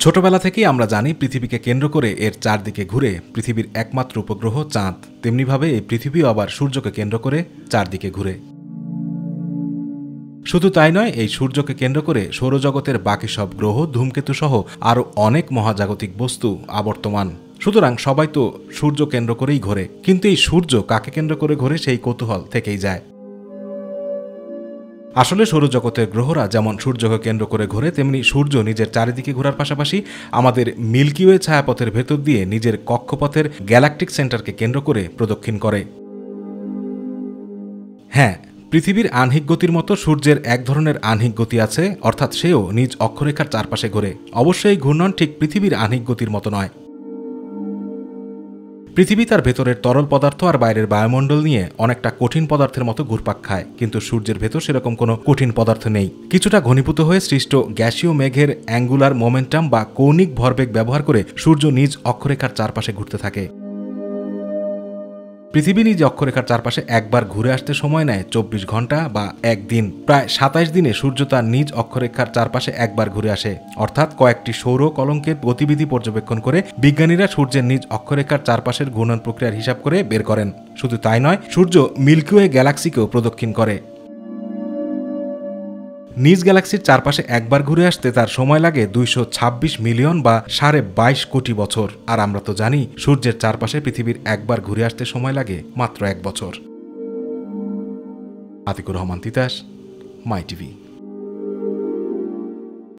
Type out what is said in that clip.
ছোটবেলা থেকেই আমরা জানি পৃথিবীকে কেন্দ্র করে এর চারদিকে ঘুরে পৃথিবীর একমাত্র উপগ্রহ চাঁদ। তেমনিভাবে এই পৃথিবীও আবার সূর্যকে কেন্দ্র করে চারদিকে ঘুরে। শুধু তাই নয়, এই সূর্যকে কেন্দ্র করে সৌরজগতের বাকি সব গ্রহ, ধূমকেতু সহ আরও অনেক মহাজাগতিক বস্তু আবর্তমান। সুতরাং সবাই তো সূর্য কেন্দ্র করেই ঘোরে, কিন্তু এই সূর্য কাকে কেন্দ্র করে ঘোরে সেই কৌতূহল থেকেই যায়। আসলে সৌরজগতের গ্রহরা যেমন সূর্যকে কেন্দ্র করে ঘোরে, তেমনি সূর্য নিজের চারিদিকে ঘোরার পাশাপাশি আমাদের মিল্কি ওয়ে ছায়াপথের ভেতর দিয়ে নিজের কক্ষপথের গ্যালাকটিক সেন্টারকে কেন্দ্র করে প্রদক্ষিণ করে। হ্যাঁ, পৃথিবীর আহ্নিক গতির মতো সূর্যের এক ধরনের আহ্নিক গতি আছে, অর্থাৎ সেও নিজ অক্ষরেখার চারপাশে ঘোরে। অবশ্যই এই ঘূর্ণন ঠিক পৃথিবীর আহ্নিক গতির মতো নয়। পৃথিবী তার ভেতরের তরল পদার্থ আর বাইরের বায়ুমণ্ডল নিয়ে অনেকটা কঠিন পদার্থের মতো ঘুরপাক খায়, কিন্তু সূর্যের ভেতর সেরকম কোনো কঠিন পদার্থ নেই। কিছুটা ঘনীভূত হয়ে সৃষ্ট গ্যাসীয় মেঘের অ্যাঙ্গুলার মোমেন্টাম বা কৌণিক ভরবেগ ব্যবহার করে সূর্য নিজ অক্ষরেখার চারপাশে ঘুরতে থাকে। পৃথিবী নিজ অক্ষরেখার চারপাশে একবার ঘুরে আসতে সময় নেয় 24 ঘন্টা বা একদিন। প্রায় 27 দিনে সূর্য তার নিজ অক্ষরেখার চারপাশে একবার ঘুরে আসে। অর্থাৎ কয়েকটি সৌর কলঙ্কের গতিবিধি পর্যবেক্ষণ করে বিজ্ঞানীরা সূর্যের নিজ অক্ষরেখার চারপাশের ঘূর্ণন প্রক্রিয়ার হিসাব করে বের করেন। শুধু তাই নয়, সূর্য মিল্কি ওয়ে গ্যালাক্সিকেও প্রদক্ষিণ করে। নিজ গ্যালাক্সির চারপাশে একবার ঘুরে আসতে তার সময় লাগে 226 মিলিয়ন বা 22.5 কোটি বছর। আর আমরা তো জানি সূর্যের চারপাশে পৃথিবীর একবার ঘুরে আসতে সময় লাগে মাত্র 1 বছর। আতিকুর রহমান তিতাস, মাই টিভি।